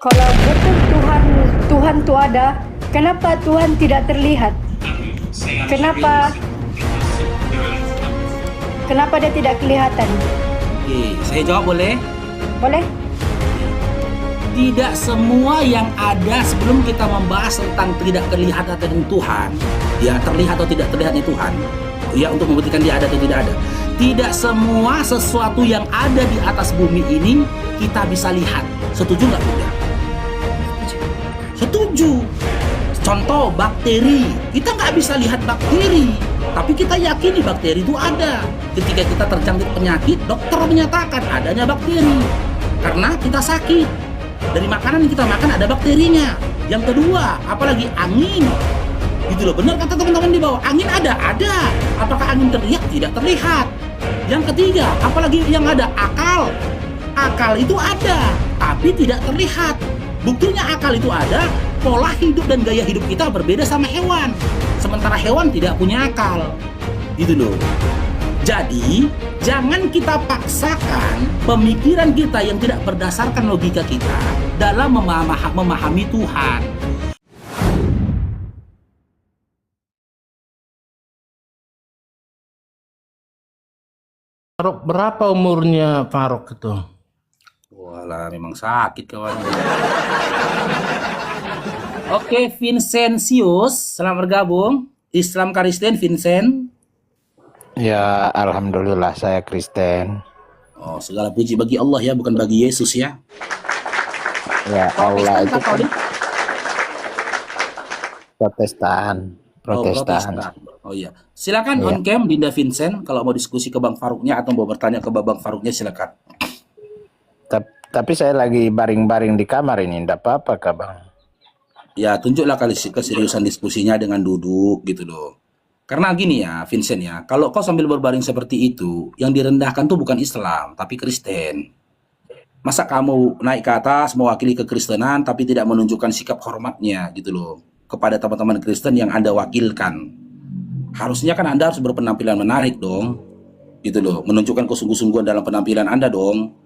Kalau betul Tuhan itu ada, kenapa Tuhan tidak terlihat? Kenapa dia tidak kelihatan? Oke, saya jawab boleh? Boleh? Tidak semua yang ada sebelum kita membahas tentang tidak kelihatan Tuhan, ya terlihat atau tidak terlihatnya Tuhan, ya untuk membuktikan dia ada atau tidak ada. Tidak semua sesuatu yang ada di atas bumi ini kita bisa lihat. Setuju nggak Bunda? Setuju. Contoh bakteri, kita nggak bisa lihat bakteri, tapi kita yakini bakteri itu ada. Ketika kita terjangkit penyakit, dokter menyatakan adanya bakteri karena kita sakit. Dari makanan yang kita makan ada bakterinya. Yang kedua, apalagi angin. Gitu loh, benar kata teman-teman di bawah. Angin ada. Apakah angin terlihat? Tidak terlihat. Yang ketiga, apalagi yang ada akal. Akal itu ada, tapi tidak terlihat. Buktinya akal itu ada, pola hidup dan gaya hidup kita berbeda sama hewan. Sementara hewan tidak punya akal. Gitu loh. Jadi, jangan kita paksakan pemikiran kita yang tidak berdasarkan logika kita dalam memahami Tuhan. Faruk, berapa umurnya Faruk itu? Walah, memang sakit kawan. Oke, Vincentius, selamat bergabung. Islam Kristen, Vincent. Ya, alhamdulillah saya Kristen. Oh, segala puji bagi Allah ya, bukan bagi Yesus ya. Ya, Allah itu kan Katolik? Protestan. Oh, Protestan. Oh iya. Silakan Iya. on cam Dinda Vincent kalau mau diskusi ke Bang Faruknya atau mau bertanya ke Bang Faruknya silakan. Tapi saya lagi baring-baring di kamar ini, enggak apa-apa kah Bang? Ya, tunjuklah kali keseriusan diskusinya dengan duduk gitu loh. Karena gini ya, Vincent ya, kalau kau sambil berbaring seperti itu, yang direndahkan tuh bukan Islam, tapi Kristen. Masa kamu naik ke atas mewakili kekristenan tapi tidak menunjukkan sikap hormatnya gitu loh kepada teman-teman Kristen yang Anda wakilkan. Harusnya kan Anda harus berpenampilan menarik dong. Gitu loh, menunjukkan kesungguh-sungguhan dalam penampilan Anda dong.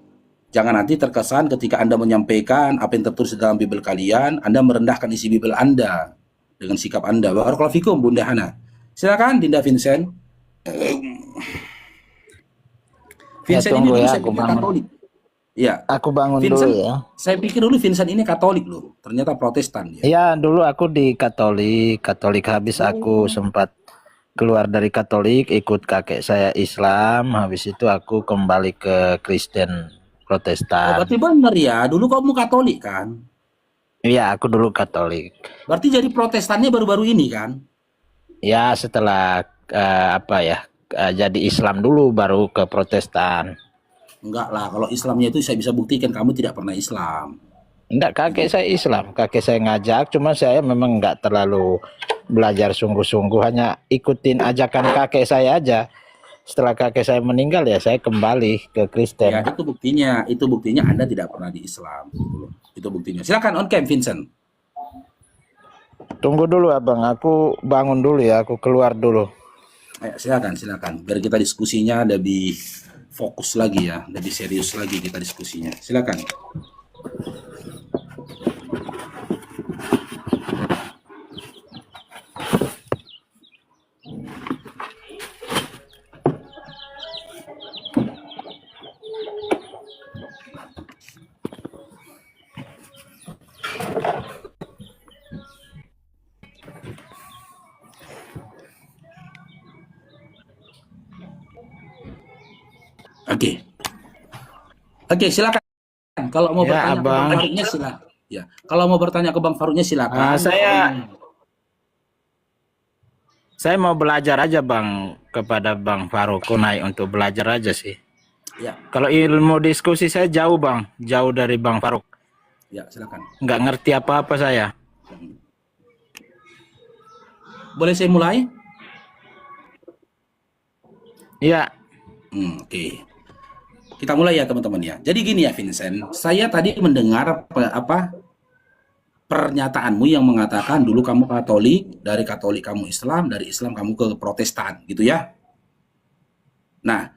Jangan nanti terkesan ketika Anda menyampaikan apa yang tertulis dalam Bible kalian, Anda merendahkan isi Bible Anda dengan sikap Anda. Barakallahu fikum Bunda Hana. Silakan Dinda Vincent. Vincent ini tunggu dulu ya, saya aku pikir bangun. Katolik. Ya, Aku bangun Vincent, dulu ya. saya pikir dulu Vincent ini Katolik loh. Ternyata Protestan dia. Ya, dulu aku di Katolik habis aku sempat keluar dari Katolik, ikut kakek saya Islam, habis itu aku kembali ke Kristen Oh, Protestan. berarti benar ya. Dulu kamu Katolik kan? Iya, aku dulu Katolik. Berarti jadi Protestannya baru-baru ini kan? Ya, setelah jadi Islam dulu baru ke Protestan. Enggak lah. Kalau Islamnya itu saya bisa buktikan kamu tidak pernah Islam. Enggak, kakek saya Islam, kakek saya ngajak, cuma saya memang enggak terlalu belajar sungguh-sungguh, hanya ikutin ajakan kakek saya aja. Setelah kakek saya meninggal ya saya kembali ke Kristen. Ya, itu buktinya Anda tidak pernah di Islam. Gitu loh. Itu buktinya. Silakan on cam Vincent. Tunggu dulu abang, aku bangun dulu ya, aku keluar dulu. Ayo, silakan. Biar kita diskusinya lebih fokus lagi ya, lebih serius lagi kita diskusinya. Silakan. Oke, silakan. Kalau mau Ya, bertanya ke Bang Abang. Faruknya silakan. Ya, kalau mau bertanya ke Bang Faruknya silakan. Saya mau belajar aja bang kepada Bang Faruk Kunai untuk belajar aja sih. Ya, Kalau ilmu diskusi saya jauh bang, jauh dari Bang Faruk. ya silakan. Nggak ngerti apa-apa saya. Boleh saya mulai? Iya, Oke. Kita mulai ya teman-teman ya. Jadi gini ya Vincent, saya tadi mendengar pernyataanmu yang mengatakan dulu kamu Katolik, dari Katolik kamu Islam, dari Islam kamu ke Protestan, gitu ya. Nah,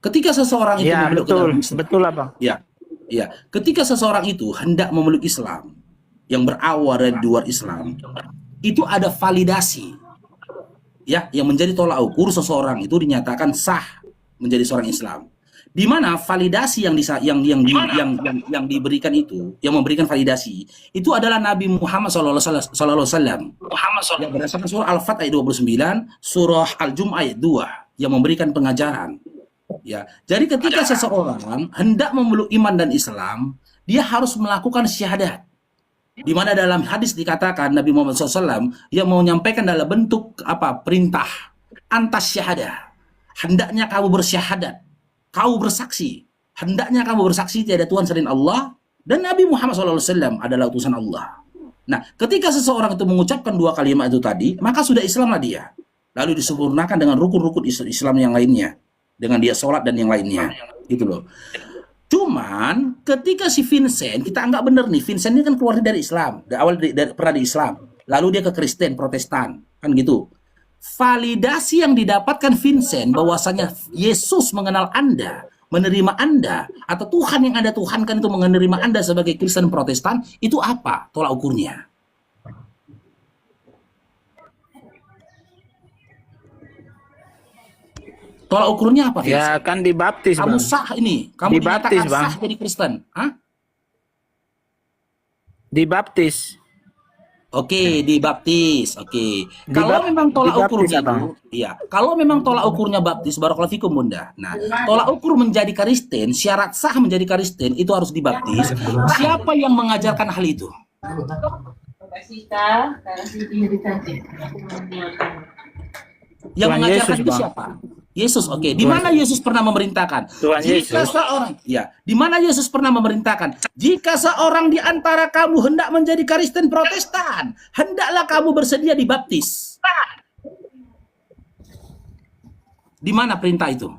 ketika seseorang itu iya memeluk ke betul, dalam Islam, betul abang. ya, Ya, ketika seseorang itu hendak memeluk Islam yang berawal dari luar Islam, itu ada validasi, ya, yang menjadi tolak ukur seseorang itu dinyatakan sah menjadi seorang Islam. Di mana validasi yang diberikan itu, yang memberikan validasi itu adalah Nabi Muhammad SAW. Yang berdasarkan surah Al-Fat ayat 29, surah Al-Jum ayat 2 yang memberikan pengajaran. Ya, jadi ketika seseorang hendak memeluk iman dan Islam, dia harus melakukan syahadat. Di mana dalam hadis dikatakan Nabi Muhammad SAW yang mau menyampaikan dalam bentuk apa? Perintah. Antas syahadah. Hendaknya kamu bersyahadat. Kau bersaksi. Hendaknya kamu bersaksi tiada Tuhan selain Allah dan Nabi Muhammad SAW adalah utusan Allah. Nah, ketika seseorang itu mengucapkan dua kalimat itu tadi, maka sudah Islamlah dia. Lalu disempurnakan dengan rukun-rukun Islam yang lainnya. Dengan dia sholat dan yang lainnya. Gitu loh. Cuman ketika si Vincent, kita anggap benar nih, Vincent ini kan keluar dari Islam, pernah di Islam, lalu dia ke Kristen, Protestan, kan gitu. Validasi yang didapatkan Vincent bahwasanya Yesus mengenal Anda, menerima Anda, atau Tuhan yang Anda tuhankan itu menerima Anda sebagai Kristen Protestan, itu apa tolak ukurnya? Tolak ukurnya apa, Vincent? Ya kan dibaptis, Kamu Bang. sah ini, kamu Dibaptis, dinyatakan Bang. sah jadi Kristen. Hah? Dibaptis. Oke, dibaptis. Oke. Kalau memang tolak ukur dibaptis, Abang. gitu, iya. Kalau memang tolak ukurnya baptis, barakallahu fikum Bunda. Nah, tolak ukur menjadi Kristen, syarat sah menjadi Kristen itu harus dibaptis. Siapa yang mengajarkan hal itu? Yang Tuhan mengajarkan Yesus, itu Bang. siapa? Yesus. Oke. Di mana Yesus pernah memerintahkan? Tuhan Jika Yesus. seorang, ya, di mana Yesus pernah memerintahkan? Jika seorang di antara kamu hendak menjadi Kristen Protestan, hendaklah kamu bersedia dibaptis. Di mana perintah itu?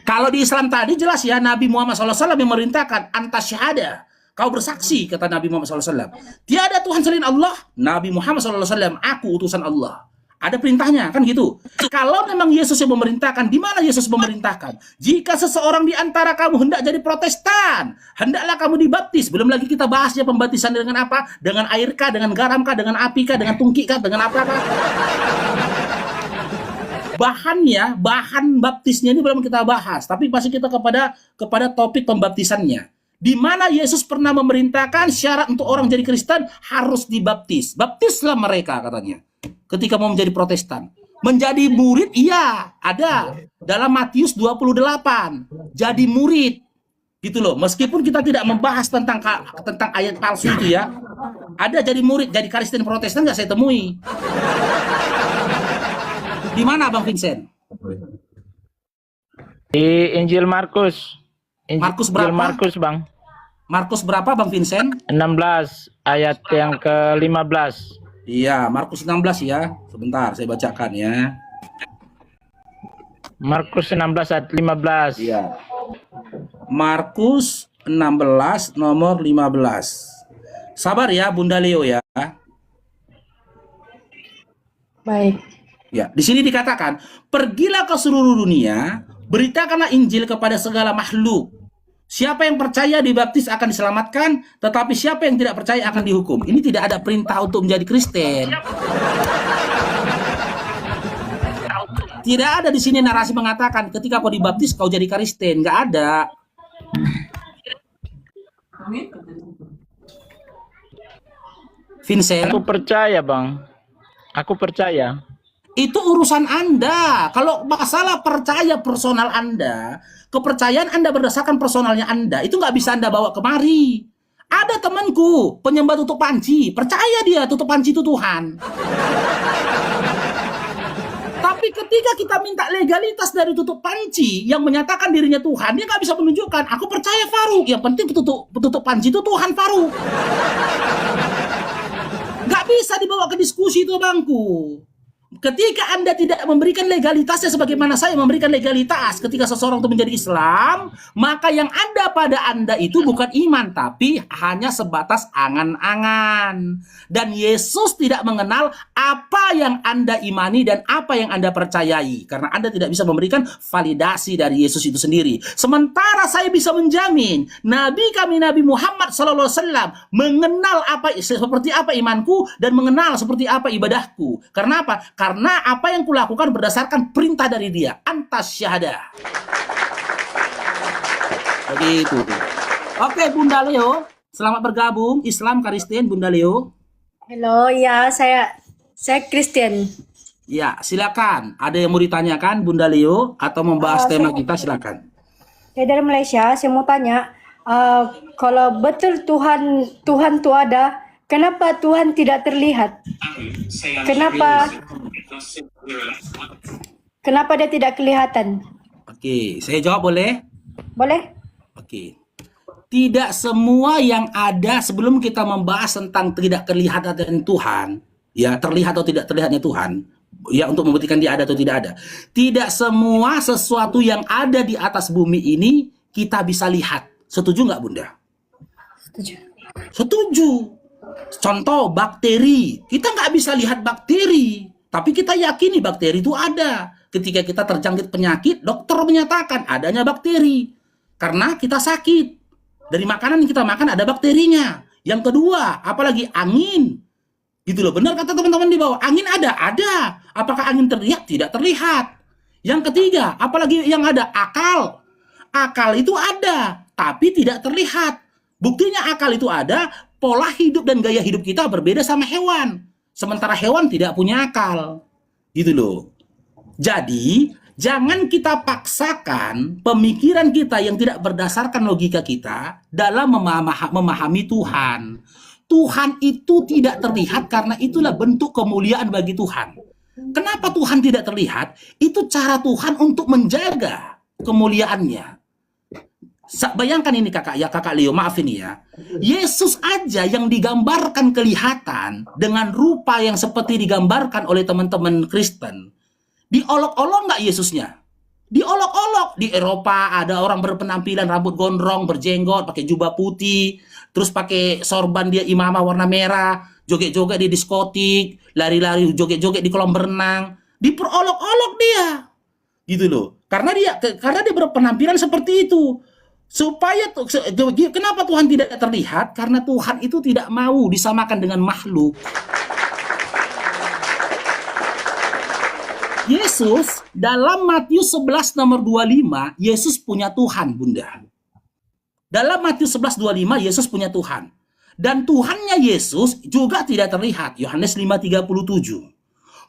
Kalau di Islam tadi jelas ya, Nabi Muhammad SAW yang memerintahkan antas syahadah. Kau bersaksi, kata Nabi Muhammad SAW. Tiada Tuhan selain Allah. Nabi Muhammad SAW, aku utusan Allah. Ada perintahnya, kan gitu. Kalau memang Yesus yang memerintahkan, di mana Yesus memerintahkan? Jika seseorang di antara kamu hendak jadi Protestan, hendaklah kamu dibaptis. Belum lagi kita bahasnya pembaptisan dengan apa? Dengan air kah, dengan garam kah, dengan api kah, dengan tungki kah, dengan apa kah? Bahannya, bahan baptisnya ini belum kita bahas, tapi pasti kita kepada topik pembaptisannya. Di mana Yesus pernah memerintahkan syarat untuk orang jadi Kristen harus dibaptis. Baptislah mereka katanya. Ketika mau menjadi Protestan. Menjadi murid, iya, ada. Dalam Matius 28. Jadi murid. Gitu loh. Meskipun kita tidak membahas tentang ayat palsu itu ya. Ada jadi murid, jadi Kristen Protestan nggak saya temui. Di mana Bang Vincent? Di Injil Markus. Markus berapa? Injil Markus, Bang. Markus berapa Bang Vincent? 16 ayat yang ke-15. Iya, Markus 16 ya. Sebentar, saya bacakan ya. Markus 16 ayat 15. Iya. Markus 16 nomor 15. Sabar ya Bunda Leo ya. Baik. Ya, di sini dikatakan, "Pergilah ke seluruh dunia, beritakanlah Injil kepada segala makhluk. Siapa yang percaya dibaptis akan diselamatkan, tetapi siapa yang tidak percaya akan dihukum." Ini tidak ada perintah untuk menjadi Kristen. Tidak ada di sini narasi mengatakan ketika kau dibaptis kau jadi Kristen, nggak ada. Vincent, Aku percaya, Bang. Aku percaya. itu urusan Anda. Kalau masalah percaya personal Anda, kepercayaan Anda berdasarkan personalnya Anda, itu nggak bisa Anda bawa kemari. Ada temanku, penyembah tutup panci. Percaya dia, tutup panci itu Tuhan. Tapi ketika kita minta legalitas dari tutup panci yang menyatakan dirinya Tuhan, dia nggak bisa menunjukkan, aku percaya Faruk. Yang penting tutup panci itu Tuhan Faruk. Nggak bisa dibawa ke diskusi itu bangku. Ketika Anda tidak memberikan legalitasnya sebagaimana saya memberikan legalitas ketika seseorang itu menjadi Islam, maka yang ada pada Anda itu bukan iman, tapi hanya sebatas angan-angan. Dan Yesus tidak mengenal apa yang Anda imani dan apa yang Anda percayai, karena Anda tidak bisa memberikan validasi dari Yesus itu sendiri. Sementara saya bisa menjamin, Nabi kami Nabi Muhammad SAW mengenal seperti apa imanku dan mengenal seperti apa ibadahku. Karena apa? Karena apa yang kulakukan berdasarkan perintah dari dia. Antas syahadah. Begitu. Oke, Bunda Leo. Selamat bergabung. Islam Kristen, Bunda Leo. Halo, ya saya Kristen. Ya, silakan. Ada yang mau ditanyakan, Bunda Leo, atau membahas tema kita, silakan. Saya dari Malaysia. Saya mau tanya, kalau betul Tuhan itu ada, kenapa Tuhan tidak terlihat? Kenapa dia tidak kelihatan? Oke, saya jawab boleh? Boleh? Oke. Tidak semua yang ada sebelum kita membahas tentang tidak kelihatan Tuhan, ya terlihat atau tidak terlihatnya Tuhan, ya untuk membuktikan dia ada atau tidak ada. Tidak semua sesuatu yang ada di atas bumi ini kita bisa lihat. Setuju nggak, Bunda? Setuju. Setuju. Contoh bakteri, kita nggak bisa lihat bakteri, tapi kita yakini bakteri itu ada. Ketika kita terjangkit penyakit, dokter menyatakan adanya bakteri karena kita sakit. Dari makanan yang kita makan ada bakterinya. Yang kedua, apalagi angin. Gitu loh, benar kata teman-teman di bawah. Angin ada. Apakah angin terlihat? Tidak terlihat. Yang ketiga, apalagi yang ada? Akal. Akal itu ada, tapi tidak terlihat. Buktinya akal itu ada, pola hidup dan gaya hidup kita berbeda sama hewan. Sementara hewan tidak punya akal. Gitu loh. Jadi, jangan kita paksakan pemikiran kita yang tidak berdasarkan logika kita dalam memahami Tuhan. Tuhan itu tidak terlihat karena itulah bentuk kemuliaan bagi Tuhan. Kenapa Tuhan tidak terlihat? Itu cara Tuhan untuk menjaga kemuliaannya. Bayangkan ini kakak Leo, maaf ini ya. Yesus aja yang digambarkan kelihatan dengan rupa yang seperti digambarkan oleh teman-teman Kristen. Diolok-olok nggak Yesusnya? Diolok-olok. Di Eropa ada orang berpenampilan rambut gondrong, berjenggot, pakai jubah putih, terus pakai sorban dia imamah warna merah, joget-joget di diskotik, lari-lari joget-joget di kolam berenang. Diperolok-olok dia. Gitu loh. Karena dia berpenampilan seperti itu. Kenapa Tuhan tidak terlihat? Karena Tuhan itu tidak mau disamakan dengan makhluk. Yesus dalam Matius 11 nomor 25, Yesus punya Tuhan, Bunda. Dalam Matius 11:25 Yesus punya Tuhan. Dan Tuhannya Yesus juga tidak terlihat. Yohanes 5:37.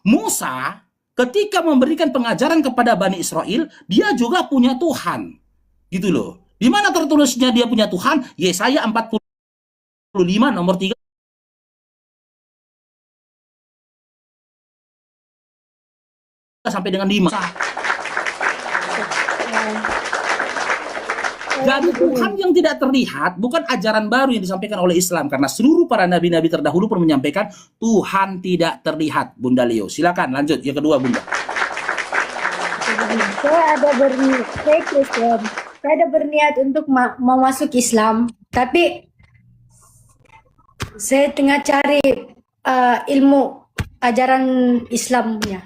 Musa ketika memberikan pengajaran kepada Bani Israel, dia juga punya Tuhan. Gitu loh. Di mana tertulisnya dia punya Tuhan? Yesaya 45 nomor 3 sampai dengan 5. Jadi Tuhan yang tidak terlihat bukan ajaran baru yang disampaikan oleh Islam, karena seluruh para nabi-nabi terdahulu pun menyampaikan Tuhan tidak terlihat. Bunda Leo, silakan lanjut yang kedua, Bunda. Saya ada berniat untuk mau masuk Islam, tapi saya tengah cari ilmu ajaran Islamnya.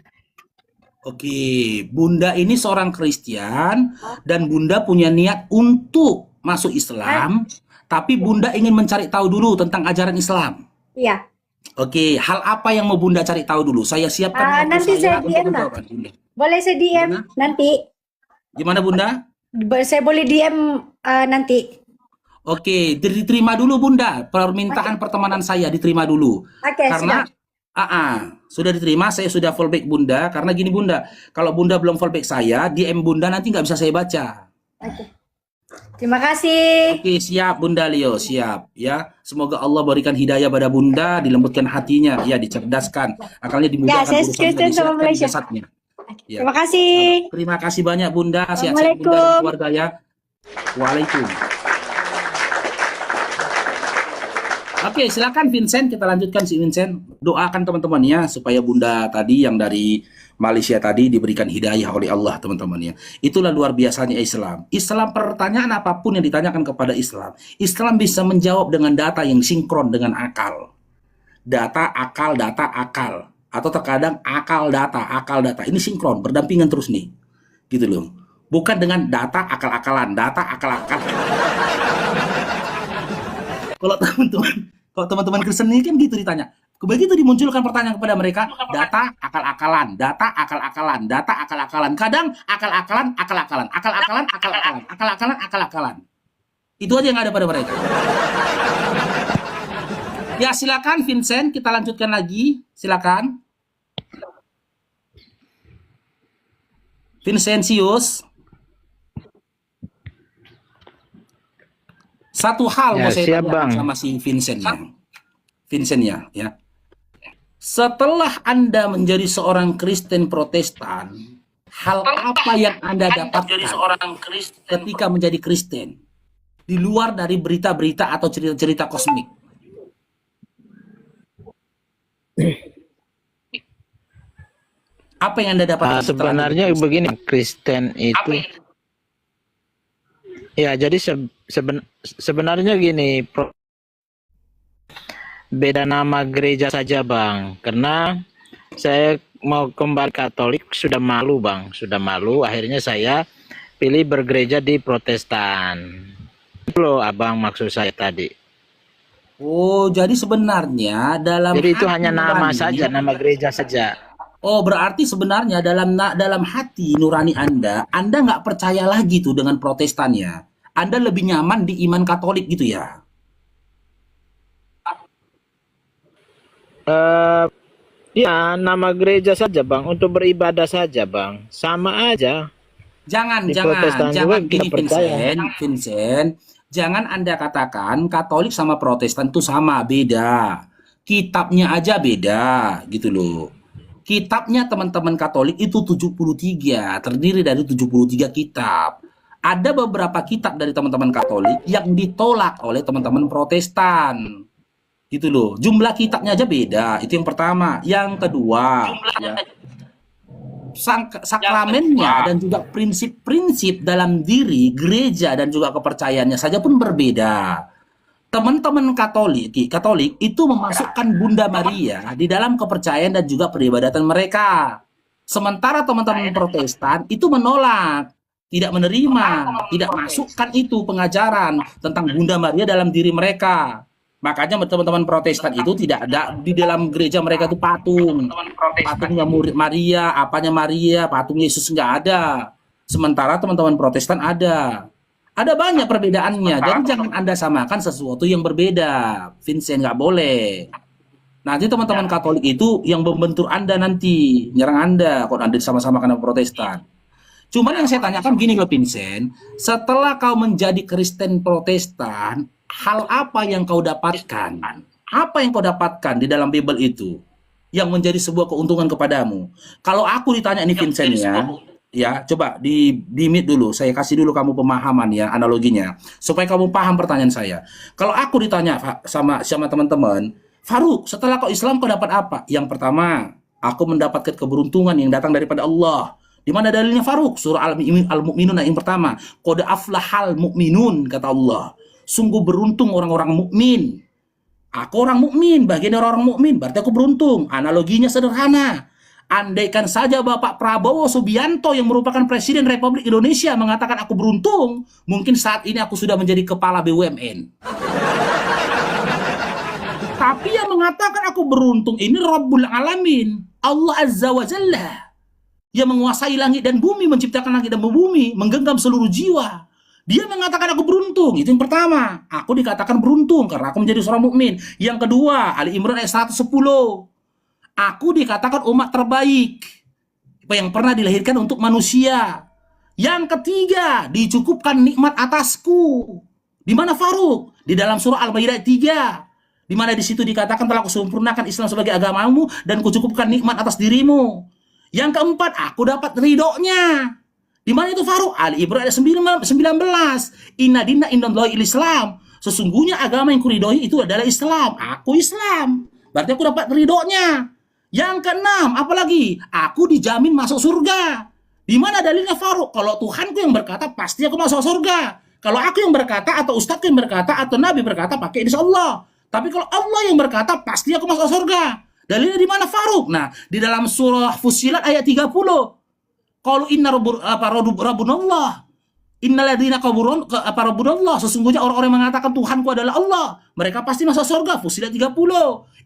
Oke, Bunda ini seorang Kristen dan Bunda punya niat untuk masuk Islam, tapi Bunda ingin mencari tahu dulu tentang ajaran Islam. Iya. Oke, hal apa yang mau Bunda cari tahu dulu? Saya siapkan waktu nanti saya DM, menjawab, Bunda. Boleh saya DM nanti? Gimana, Bunda? Saya boleh DM nanti. Oke, diterima dulu, Bunda. Permintaan pertemanan saya diterima dulu. Oke, karena sudah diterima, saya sudah fallback Bunda. Karena gini, Bunda, kalau Bunda belum fallback saya, DM Bunda nanti nggak bisa saya baca. Oke. Terima kasih. Oke, siap Bunda Leo, siap ya. Semoga Allah berikan hidayah pada Bunda, dilembutkan hatinya, ya, dicerdaskan, akalnya dimudahkan saya Kristen sama Malaysia. jasadnya. Ya. Terima kasih. Terima kasih banyak Bunda, sehat-sehat Bunda dan Assalamualaikum. keluarga ya. Waalaikumsalam. Oke, silakan Vincent, kita lanjutkan si Vincent. Doakan teman-temannya supaya Bunda tadi yang dari Malaysia tadi diberikan hidayah oleh Allah teman-temannya. Itulah luar biasanya Islam. Islam, pertanyaan apapun yang ditanyakan kepada Islam, Islam bisa menjawab dengan data yang sinkron dengan akal. Data, akal, data, akal. Atau terkadang akal, data. Ini sinkron, berdampingan terus nih. Gitu loh. Bukan dengan data, akal-akalan. Data, akal-akalan. Kalau teman-teman Kristen ini kan gitu ditanya. Begitu dimunculkan pertanyaan kepada mereka, data akal-akalan, data akal-akalan, data akal-akalan. Kadang akal-akalan, akal-akalan, akal-akalan, akal-akalan, akal-akalan, akal-akalan. Itu aja yang ada pada mereka. Ya silakan Vincent, kita lanjutkan lagi. Silakan. Vincentius. Satu hal Ya, mau saya siap, tanya Bang. sama si Vincent ya. Setelah Anda menjadi seorang Kristen Protestan, hal apa yang Anda dapatkan ketika menjadi Kristen? Di luar dari berita-berita atau cerita-cerita kosmik. Apa yang Anda dapatkan? Sebenarnya begini, Kristen itu ya, jadi sebenarnya gini, beda nama gereja saja, Bang. Karena saya mau kembali Katolik sudah malu, Bang. Sudah malu, akhirnya saya pilih bergereja di Protestan. Itu loh, Abang, maksud saya tadi. Oh, jadi sebenarnya dalam Jadi itu hati hanya nama nurani- saja, nama gereja saja. Oh, berarti sebenarnya dalam hati nurani Anda nggak percaya lagi tuh dengan Protestan ya. Anda lebih nyaman di iman Katolik gitu ya. Ya, nama gereja saja, Bang. Untuk beribadah saja, Bang. Sama aja. Jangan Di Protestan juga kita gini percaya. Vincent. Jangan Anda katakan Katolik sama Protestan itu sama, beda. Kitabnya aja beda, gitu loh. Kitabnya teman-teman Katolik itu 73, terdiri dari 73 kitab. Ada beberapa kitab dari teman-teman Katolik yang ditolak oleh teman-teman Protestan. Gitu loh. Jumlah kitabnya aja beda. Itu yang pertama. Yang kedua, ya, sakramennya dan juga prinsip-prinsip dalam diri gereja dan juga kepercayaannya saja pun berbeda. Teman-teman Katolik itu memasukkan Bunda Maria di dalam kepercayaan dan juga peribadatan mereka. Sementara teman-teman Protestan itu menolak, tidak menerima, tidak masukkan itu pengajaran tentang Bunda Maria dalam diri mereka. Makanya teman-teman Protestan itu tidak ada di dalam gereja mereka itu patung. Patungnya murid Maria, apanya Maria, patung Yesus nggak ada. Sementara teman-teman Protestan ada. Ada banyak perbedaannya. Jadi jangan Anda samakan sesuatu yang berbeda. Vincent, nggak boleh. Nanti teman-teman Katolik itu yang membentur Anda nanti, nyerang Anda kalau Anda sama-sama karena Protestan. Cuman yang saya tanyakan gini loh Vincent, setelah kau menjadi Kristen Protestan, hal apa yang kau dapatkan? Apa yang kau dapatkan di dalam Bible itu yang menjadi sebuah keuntungan kepadamu? Kalau aku ditanya ini Vincent ya, coba di mute dulu, saya kasih dulu kamu pemahaman ya, analoginya, supaya kamu paham pertanyaan saya. Kalau aku ditanya sama teman-teman, Faruk, setelah kau Islam kau dapat apa? Yang pertama, aku mendapatkan keberuntungan yang datang daripada Allah. Di mana dalilnya Faruk? Surah Al-Mu'minun ayat yang pertama. Qad aflahal mu'minun, kata Allah. Sungguh beruntung orang-orang mukmin. Aku orang mukmin, bagian dari orang mukmin, berarti aku beruntung. Analoginya sederhana. Andaikan saja Bapak Prabowo Subianto yang merupakan Presiden Republik Indonesia mengatakan aku beruntung, mungkin saat ini aku sudah menjadi kepala BUMN. Tapi yang mengatakan aku beruntung ini Rabbul Alamin, Allah Azza wa Jalla, yang menguasai langit dan bumi, menciptakan langit dan bumi, menggenggam seluruh jiwa. Dia mengatakan aku beruntung. Itu yang pertama. Aku dikatakan beruntung karena aku menjadi seorang mukmin. Yang kedua, Ali Imran ayat 110. Aku dikatakan umat terbaik yang pernah dilahirkan untuk manusia. Yang ketiga, dicukupkan nikmat atasku. Di mana Faruk? Di dalam surah Al-Maidah 3. Di mana di situ dikatakan telah kusempurnakan Islam sebagai agamamu dan kucukupkan nikmat atas dirimu. Yang keempat, aku dapat ridhonya. Di mana itu Faruk? Ali Imran ayat 19. Inna dinna indallahi Islam. Sesungguhnya agama yang kuridhoi itu adalah Islam. Aku Islam. Berarti aku dapat ridhonya. Yang keenam, apalagi? Aku dijamin masuk surga. Di mana dalilnya Farouk? Kalau Tuhanku yang berkata, pasti aku masuk surga. Kalau aku yang berkata, atau ustadzku yang berkata, atau Nabi berkata, pakai insya Allah. Tapi kalau Allah yang berkata, pasti aku masuk surga. Dalilnya di mana Farouk? Nah, di dalam surah Fussilat ayat 30. Qalu inna rabbunallah. Innalladzina qaburun rabbunallah. Sesungguhnya orang-orang yang mengatakan Tuhanku adalah Allah, mereka pasti masuk surga. Fussilat 30.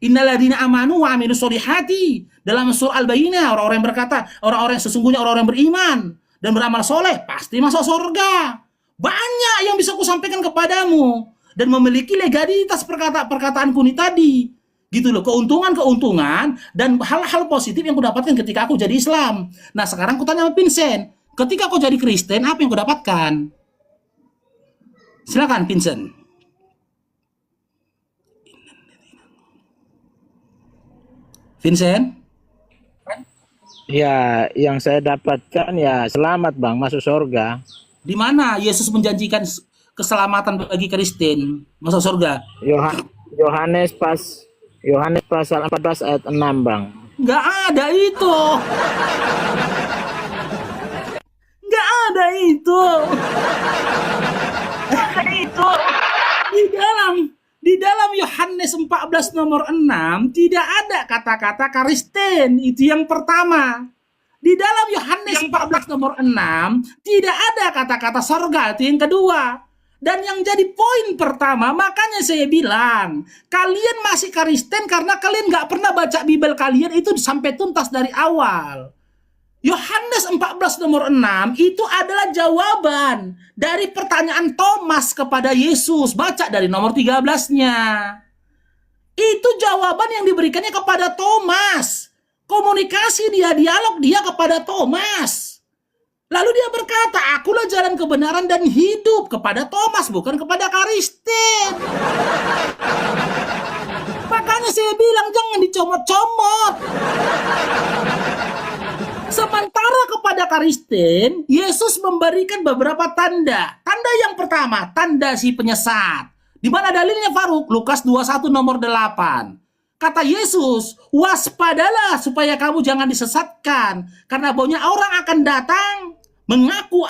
Innalladzina amanu wa amilus solihati. Dalam surah Al-Bayyinah, orang-orang yang berkata, sesungguhnya orang-orang yang beriman dan beramal soleh pasti masuk surga. Banyak yang bisa aku sampaikan kepadamu dan memiliki legalitas perkataanku ini tadi. Gitu loh, keuntungan dan hal-hal positif yang aku dapatkan ketika aku jadi Islam. Nah, sekarang aku tanya sama Vincent, ketika aku jadi Kristen, apa yang aku dapatkan? Silakan Vincent. Vincent? Ya, yang saya dapatkan ya selamat Bang, masuk surga. Di mana Yesus menjanjikan keselamatan bagi Kristen masuk surga? Yohanes pasal 14 ayat 6 Bang. Nggak ada itu. Nggak ada itu. Di dalam Yohanes 14 nomor 6 tidak ada kata-kata Kristen. Itu yang pertama. Di dalam Yohanes 14 nomor 6 tidak ada kata-kata surga. Itu yang kedua. Dan yang jadi poin pertama, makanya saya bilang, kalian masih Kristen karena kalian nggak pernah baca Bible kalian itu sampai tuntas dari awal. Yohanes 14 nomor 6 itu adalah jawaban dari pertanyaan Thomas kepada Yesus. Baca dari nomor 13-nya. Itu jawaban yang diberikannya kepada Thomas. Komunikasi dialog dia kepada Thomas. Lalu dia berkata, akulah jalan kebenaran dan hidup, kepada Thomas, bukan kepada Kristen. Makanya saya bilang jangan dicomot-comot. Sementara kepada Kristen, Yesus memberikan beberapa tanda. Tanda yang pertama, tanda si penyesat. Di mana dalilnya Farouk? Lukas 21 nomor 8. Kata Yesus, waspadalah supaya kamu jangan disesatkan. Karena banyak orang akan datang mengaku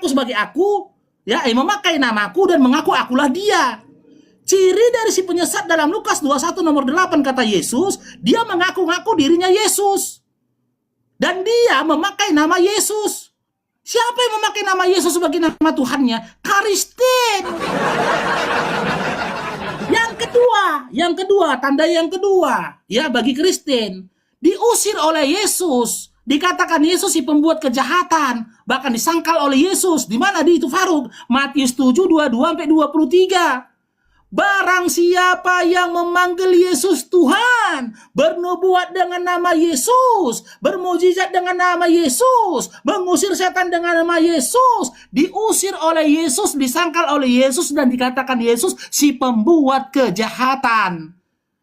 sebagai aku, ya, memakai namaku dan mengaku akulah dia. Ciri dari si penyesat dalam Lukas 21 nomor 8 kata Yesus, dia mengaku-ngaku dirinya Yesus. Dan dia memakai nama Yesus. Siapa yang memakai nama Yesus sebagai nama Tuhannya? Kristen. Yang kedua, tanda yang kedua, ya, bagi Kristen, diusir oleh Yesus. Dikatakan Yesus si pembuat kejahatan, bahkan disangkal oleh Yesus. Di mana di itu Farouk? Matius 7 22-23. Barang siapa yang memanggil Yesus Tuhan, bernubuat dengan nama Yesus, bermujizat dengan nama Yesus, mengusir setan dengan nama Yesus, diusir oleh Yesus, disangkal oleh Yesus, dan dikatakan Yesus si pembuat kejahatan.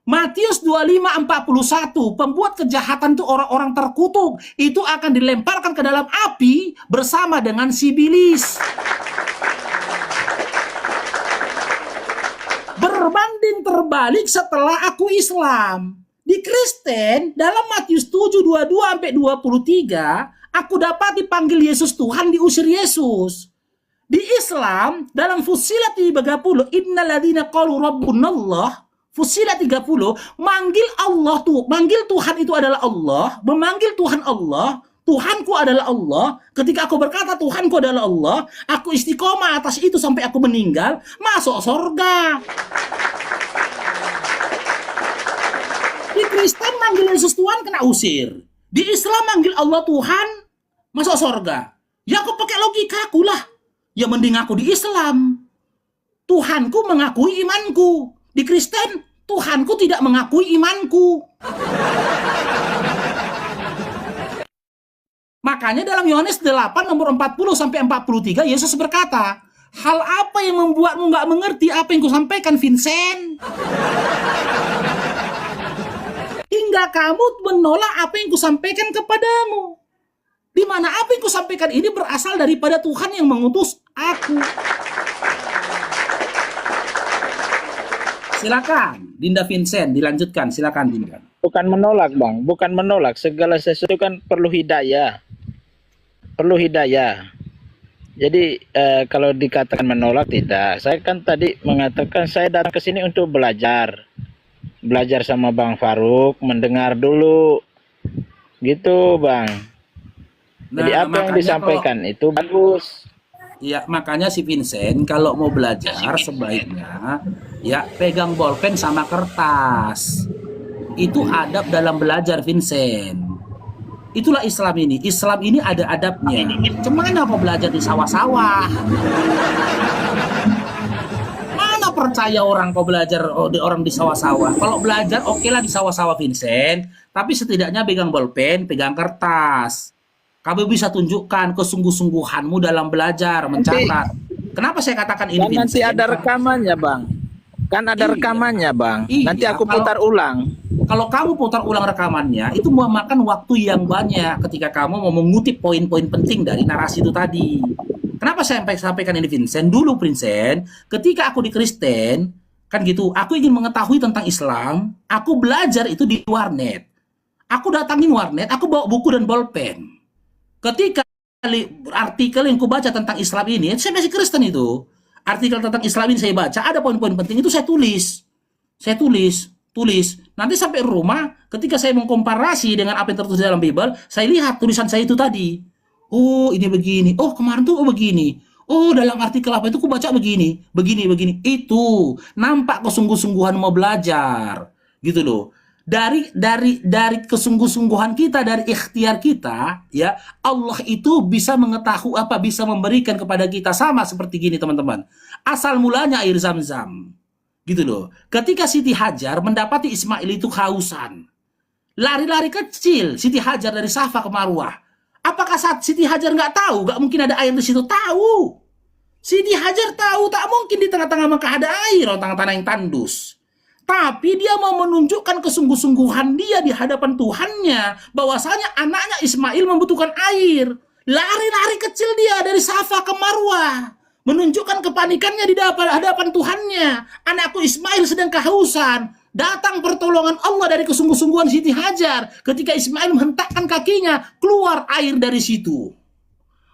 Matius 25:41, pembuat kejahatan itu orang-orang terkutuk, itu akan dilemparkan ke dalam api bersama dengan si iblis. Berbanding terbalik setelah aku Islam. Di Kristen, dalam Matius 7 22-23, aku dapat dipanggil Yesus Tuhan, diusir Yesus. Di Islam, dalam Fussilat 30, innalladzina qalu rabbunallah, Fussilat 30, manggil Tuhan itu adalah Allah, memanggil Tuhan Allah, Tuhanku adalah Allah. Ketika aku berkata Tuhanku adalah Allah, aku istiqomah atas itu sampai aku meninggal, masuk surga. Di Kristen manggil Yesus Tuhan kena usir. Di Islam manggil Allah Tuhan masuk surga. Ya aku pakai logika aku lah. Ya mending aku di Islam. Tuhanku mengakui imanku. Di Kristen Tuhanku tidak mengakui imanku. Makanya dalam Yohanes 8 nomor 40-43 Yesus berkata, hal apa yang membuatmu nggak mengerti apa yang kusampaikan, Vincent? Hingga kamu menolak apa yang kusampaikan kepadamu. Di mana apa yang kusampaikan ini berasal daripada Tuhan yang mengutus aku. Silakan, Dinda Vincent, dilanjutkan. Silakan, Dinda. Bukan menolak, Bang. Bukan menolak. Segala sesuatu kan perlu hidayah. Perlu hidayah. Jadi kalau dikatakan menolak, tidak. Saya kan tadi mengatakan saya datang ke sini untuk belajar. Belajar sama Bang Faruk, mendengar dulu. Gitu, Bang. Jadi Nah, apa yang makanya disampaikan itu bagus. ya, makanya si Vincent kalau mau belajar sebaiknya ya pegang bolpen sama kertas. Itu adab dalam belajar, Vincent. Itulah Islam ini. Islam ini ada adabnya. Cemana kau belajar di sawah-sawah? Mana percaya orang kau belajar di orang di sawah-sawah? Kalau belajar oke lah di sawah-sawah, Vincent. Tapi setidaknya pegang bolpen, pegang kertas. Kamu bisa tunjukkan kesungguh-sungguhanmu dalam belajar, mencatat. Kenapa saya katakan ini, Kan Vincent? nanti ada rekamannya, Bang. Kan ada Iya. rekamannya, Bang. Iya, Nanti aku putar ulang. Kalau kamu putar ulang rekamannya, itu memakan waktu yang banyak ketika kamu mau mengutip poin-poin penting dari narasi itu tadi. Kenapa saya sampaikan ini, Vincent? Dulu, Vincent, ketika aku di Kristen, kan gitu, aku ingin mengetahui tentang Islam, aku belajar itu di warnet. Aku datangin warnet, aku bawa buku dan bolpen. Ketika artikel yang kubaca tentang Islam ini, saya masih Kristen itu. Artikel tentang Islam ini saya baca, ada poin-poin penting itu saya tulis. Saya tulis. Nanti sampai rumah, ketika saya mengkomparasi dengan apa yang tertulis dalam Bible, saya lihat tulisan saya itu tadi. Oh, ini begini. Oh, kemarin tuh begini. Oh, dalam artikel apa itu aku baca begini. Itu nampak kesungguh-sungguhan mau belajar. Gitu loh. Dari kesungguh-sungguhan kita, dari ikhtiar kita, ya, Allah itu bisa mengetahui bisa memberikan kepada kita sama seperti gini, teman-teman. Asal mulanya air Zam-Zam. Gitu loh. Ketika Siti Hajar mendapati Ismail itu kehausan, lari-lari kecil Siti Hajar dari Safa ke Marwah. Apakah saat Siti Hajar nggak tahu? Nggak mungkin ada air di situ. Tahu. Siti Hajar tahu, tak mungkin di tengah-tengah Mekah ada air, tanah yang tandus. Tapi dia mau menunjukkan kesungguh-sungguhan dia di hadapan Tuhannya, bahwasanya anaknya Ismail membutuhkan air. Lari-lari kecil dia dari Safa ke Marwah, menunjukkan kepanikannya di hadapan Tuhannya. Anakku Ismail sedang kehausan. Datang pertolongan Allah dari kesungguh-sungguhan Siti Hajar. Ketika Ismail menghentakkan kakinya, keluar air dari situ.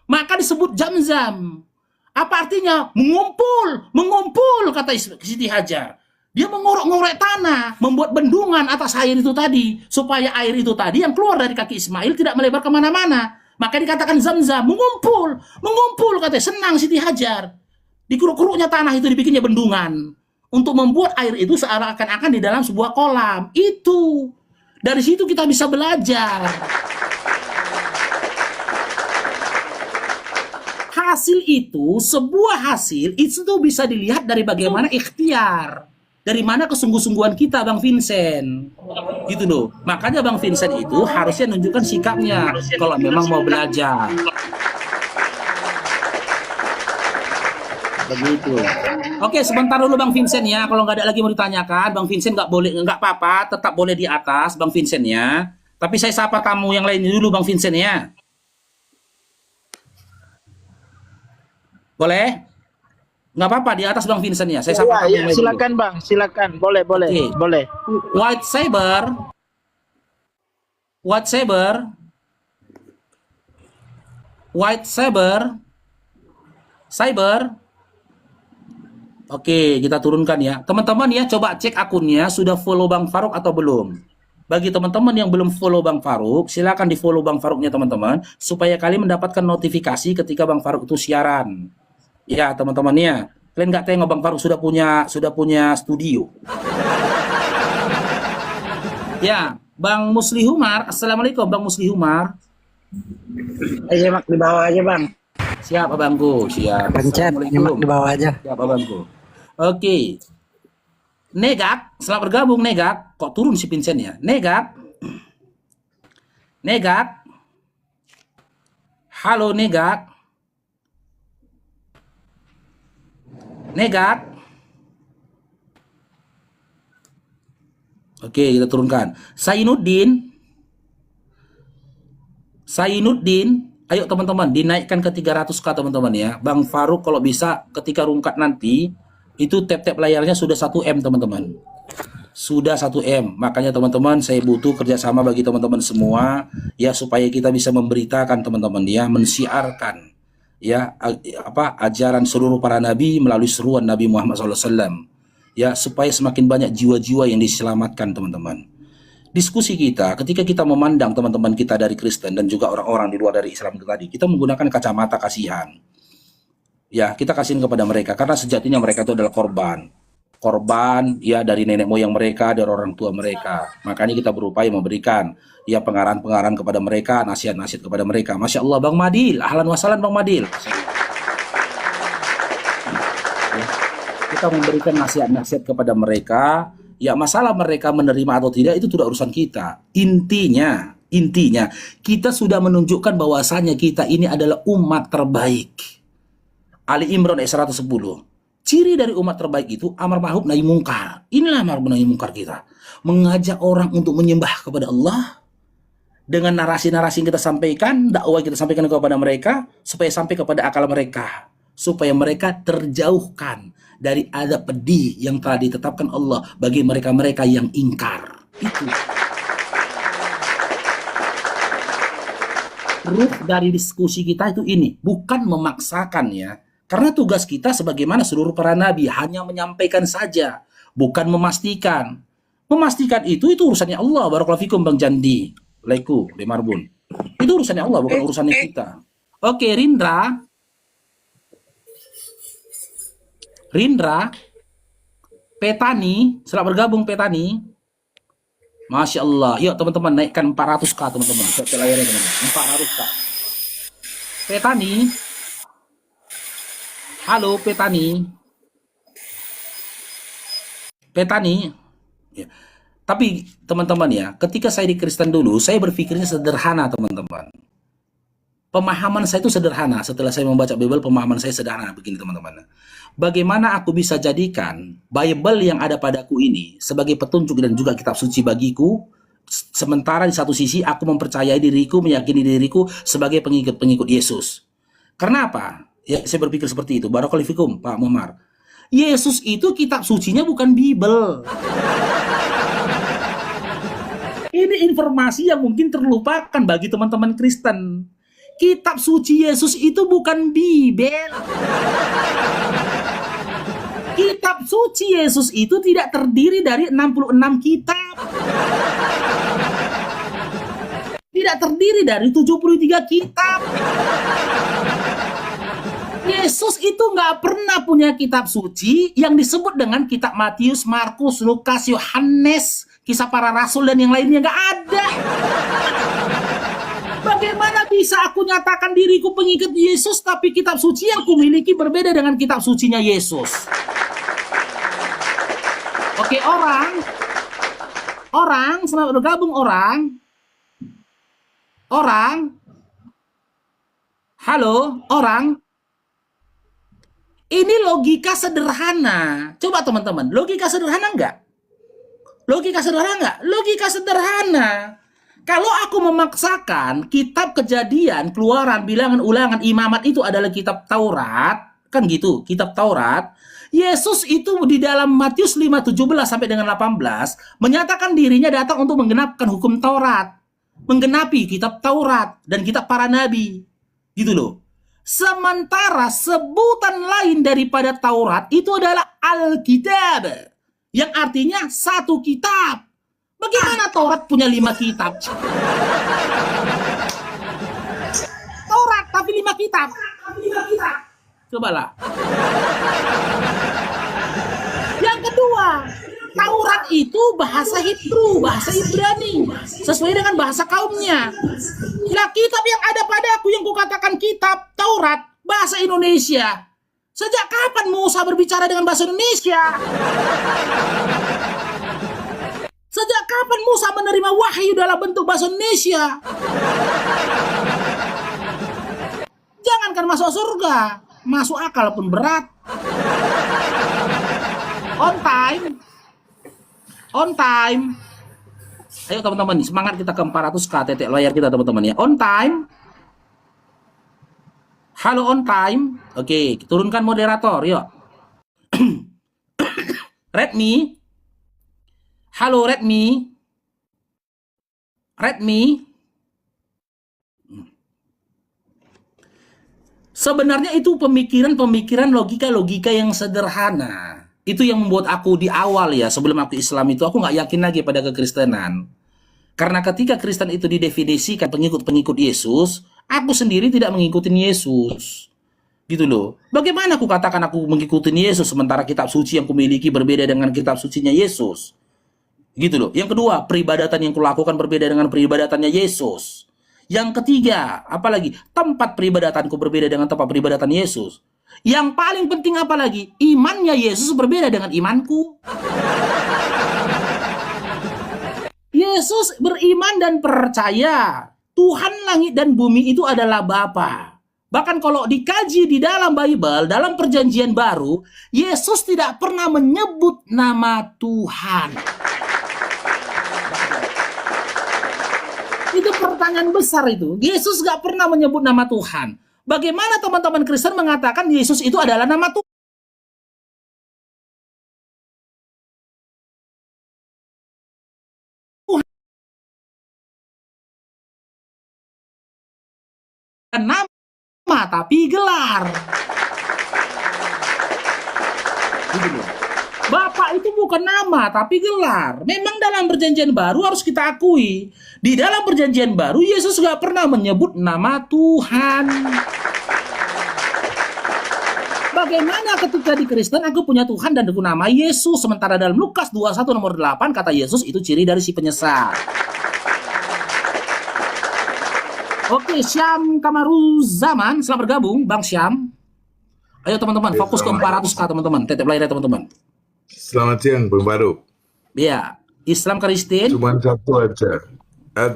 Maka disebut Zam-Zam. Apa artinya? Mengumpul, kata Siti Hajar. Dia mengorek-ngorek tanah, membuat bendungan atas air itu tadi, supaya air itu tadi yang keluar dari kaki Ismail tidak melebar kemana-mana. Maka dikatakan Zam-Zam, mengumpul, katanya. Senang Siti Hajar. Di keruk-keruknya tanah itu dibikinnya bendungan, untuk membuat air itu seakan-akan di dalam sebuah kolam. Itu. Dari situ kita bisa belajar. Hasil itu, sebuah hasil, itu tuh bisa dilihat dari bagaimana ikhtiar. Dari mana kesungguh-sungguhan kita, Bang Vincent. Gitu loh. Makanya Bang Vincent itu harusnya nunjukkan sikapnya kalau memang mau belajar. Begitu. Oke, sebentar dulu Bang Vincent ya. Kalau nggak ada lagi mau ditanyakan, Bang Vincent nggak apa-apa, tetap boleh di atas Bang Vincent ya. Tapi saya sapa tamu yang lain dulu Bang Vincent ya. Boleh? Nggak apa-apa di atas Bang Vincent ya. Saya sapa tamu yang lain Silakan dulu. Bang, silakan. Boleh. Oke. White Saber. Oke, kita turunkan ya. Teman-teman ya, coba cek akunnya sudah follow Bang Faruk atau belum. Bagi teman-teman yang belum follow Bang Faruk, silakan di follow Bang Faruknya teman-teman, supaya kalian mendapatkan notifikasi ketika Bang Faruk itu siaran. Ya teman-teman ya, kalian nggak tengok Bang Faruk sudah punya studio. Ya, Bang Muslihumar, Assalamualaikum Bang Muslihumar. Ayo mak di bawah aja bang. Siap abangku, siap. Pencet nyemak di bawah aja. Siap abangku. Oke. Negak, selamat bergabung Negak. Kok turun si Vincent ya? Negak. Halo Negak. Oke, kita turunkan. Sainuddin. Ayo teman-teman, dinaikkan ke 300k teman-teman ya. Bang Faruk kalau bisa ketika rungkat nanti, Itu tap-tap layarnya sudah 1 M teman-teman. Sudah 1 M. Makanya teman-teman, saya butuh kerjasama bagi teman-teman semua ya, supaya kita bisa memberitakan teman-teman ya, mensiarkan ya ajaran seluruh para nabi melalui seruan Nabi Muhammad SAW ya, supaya semakin banyak jiwa-jiwa yang diselamatkan teman-teman. Diskusi kita ketika kita memandang teman-teman kita dari Kristen dan juga orang-orang di luar dari Islam itu tadi, kita menggunakan kacamata kasihan ya, kita kasihin kepada mereka karena sejatinya mereka itu adalah korban ya, dari nenek moyang mereka, dari orang tua mereka. Makanya kita berupaya memberikan ya pengarahan-pengarahan kepada mereka, nasihat-nasihat kepada mereka. Masya Allah, Bang Madil, ahlan wasalan Bang Madil. Ya, kita memberikan nasihat-nasihat kepada mereka. Ya, masalah mereka menerima atau tidak itu tidak urusan kita. Intinya kita sudah menunjukkan bahwasanya kita ini adalah umat terbaik. Ali Imran ayat 110. Ciri dari umat terbaik itu amar ma'ruf nahi mungkar. Inilah amar ma'ruf nahi mungkar kita. Mengajak orang untuk menyembah kepada Allah dengan narasi-narasi yang kita sampaikan, dakwah yang kita sampaikan kepada mereka supaya sampai kepada akal mereka, supaya mereka terjauhkan dari azab pedih yang telah ditetapkan Allah bagi mereka-mereka yang ingkar. Itu ruh dari diskusi kita itu ini, bukan memaksakan ya. Karena tugas kita sebagaimana seluruh para nabi hanya menyampaikan saja, bukan memastikan. Memastikan itu urusannya Allah. Barakallahu fikum Bang Jandi. Laiku, Demarbun. Itu urusannya Allah, bukan urusannya kita. Oke, Rindra, Petani, selamat bergabung Petani. Masya Allah. Yuk teman-teman, naikkan 400k teman-teman. Layarnya teman-teman. 400k. Petani. Halo Petani. Ya. Tapi teman-teman ya, ketika saya di Kristen dulu, saya berpikirnya sederhana teman-teman. Pemahaman saya itu sederhana. Setelah saya membaca Bible, pemahaman saya sederhana begini teman-teman. Bagaimana aku bisa jadikan Bible yang ada padaku ini sebagai petunjuk dan juga kitab suci bagiku, sementara di satu sisi aku mempercayai diriku, meyakini diriku sebagai pengikut-pengikut Yesus. Karena apa? Ya, saya berpikir seperti itu. Barakallahu fikum Pak Muhammad. Yesus itu kitab sucinya bukan Bible. Ini informasi yang mungkin terlupakan bagi teman-teman Kristen. Kitab suci Yesus itu bukan Bible. Kitab suci Yesus itu tidak terdiri dari 66 kitab. Tidak terdiri dari 73 kitab. Yesus itu nggak pernah punya kitab suci yang disebut dengan kitab Matius, Markus, Lukas, Yohanes, kisah para rasul dan yang lainnya, nggak ada. Bagaimana bisa aku nyatakan diriku pengikut Yesus tapi kitab suci yang kumiliki berbeda dengan kitab sucinya Yesus? Oke, orang selamat bergabung halo orang. Ini logika sederhana. Coba teman-teman, logika sederhana nggak? Logika sederhana. Kalau aku memaksakan kitab Kejadian, Keluaran, Bilangan, Ulangan, Imamat itu adalah kitab Taurat, kan gitu, kitab Taurat. Yesus itu di dalam Matius 5:17 sampai dengan 18 menyatakan dirinya datang untuk menggenapkan hukum Taurat, menggenapi kitab Taurat dan kitab para nabi. Gitu loh. Sementara sebutan lain daripada Taurat itu adalah Alkitab, yang artinya satu kitab. Bagaimana Taurat punya 5 kitab? Taurat tapi 5 kitab. Cobalah. Yang kedua, Taurat itu bahasa Hebrew, bahasa Ibrani, sesuai dengan bahasa kaumnya. Nah, kitab yang ada padaku yang kukatakan kitab Taurat, bahasa Indonesia. Sejak kapan Musa berbicara dengan bahasa Indonesia? Sejak kapan Musa menerima wahyu dalam bentuk bahasa Indonesia? Jangankan masuk surga, masuk akal pun berat. On time. Ayo teman-teman, semangat kita ke 400k titik layar kita teman-teman ya. On time. Halo on time. Oke, turunkan moderator, yuk. Redmi. Halo Redmi. Redmi. Sebenarnya itu pemikiran-pemikiran logika-logika yang sederhana. Itu yang membuat aku di awal ya, sebelum aku Islam itu, aku nggak yakin lagi pada kekristenan. Karena ketika Kristen itu didefinisikan pengikut-pengikut Yesus, aku sendiri tidak mengikuti Yesus. Gitu loh. Bagaimana aku katakan aku mengikuti Yesus, sementara kitab suci yang kumiliki berbeda dengan kitab sucinya Yesus? Gitu loh. Yang kedua, peribadatan yang kulakukan berbeda dengan peribadatannya Yesus. Yang ketiga, apalagi tempat peribadatanku berbeda dengan tempat peribadatan Yesus. Yang paling penting apalagi, imannya Yesus berbeda dengan imanku. Yesus beriman dan percaya Tuhan langit dan bumi itu adalah Bapa. Bahkan kalau dikaji di dalam Bible, dalam perjanjian baru, Yesus tidak pernah menyebut nama Tuhan. Itu pertanyaan besar itu. Yesus gak pernah menyebut nama Tuhan. Bagaimana teman-teman Kristen mengatakan Yesus itu adalah nama Tuhan? Nama tapi gelar. Gitu loh. Bapak itu bukan nama tapi gelar. Memang dalam perjanjian baru harus kita akui, di dalam perjanjian baru Yesus gak pernah menyebut nama Tuhan. Bagaimana ketika di Kristen aku punya Tuhan dan aku nama Yesus, sementara dalam Lukas 21 nomor 8 kata Yesus itu ciri dari si penyesat. Oke, Syam Kamaruzaman, selamat bergabung Bang Syam. Ayo teman-teman, fokus ke 400k teman-teman, tetep lahir ya teman-teman. Selamat siang, Bang Baru. Iya, Islam Kristen. Cuman satu aja.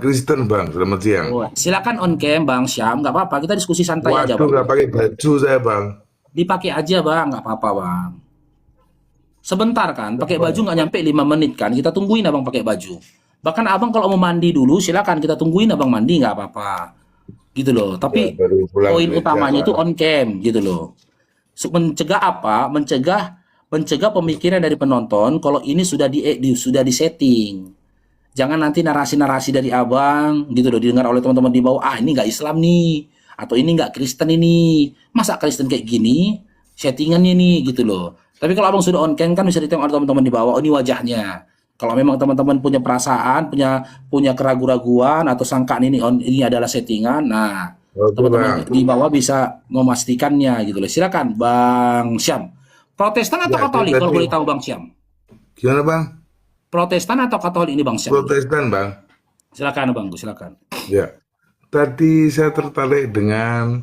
Kristen, Bang. Selamat siang. Oh, silakan on cam, Bang Syam. Nggak apa-apa, kita diskusi santai aja, Waduh, Bang. nggak pakai baju saya, Bang. Dipakai aja, Bang. Nggak apa-apa, Bang. Sebentar kan, pakai baju nggak nyampe 5 menit kan. Kita tungguin Abang pakai baju. Bahkan Abang kalau mau mandi dulu, silakan kita tungguin Abang mandi, nggak apa-apa. Gitu loh. Tapi Ya, baru pulang poin gereja, utamanya Bang. itu on cam, gitu loh. Mencegah apa? Mencegah pemikiran dari penonton kalau ini sudah sudah disetting. Jangan nanti narasi-narasi dari Abang gitu loh didengar oleh teman-teman di bawah, ah ini nggak Islam nih, atau ini nggak Kristen ini, masa Kristen kayak gini, settingannya nih gitu loh. Tapi kalau Abang sudah on cam kan bisa ditengok oleh teman-teman di bawah, oh ini wajahnya. Kalau memang teman-teman punya perasaan, punya keraguan-raguan atau sangkaan ini adalah settingan, nah Oke, teman-teman Bang. di bawah bisa memastikannya gitu loh. Silakan Bang Syam. Protestan atau Ya, Katolik kalau tadi- boleh tahu Bang Syam? Gimana, Bang? Protestan atau Katolik ini Bang Syam? Protestan, Bang. Silakan Bang, silakan. Ya. Tadi saya tertarik dengan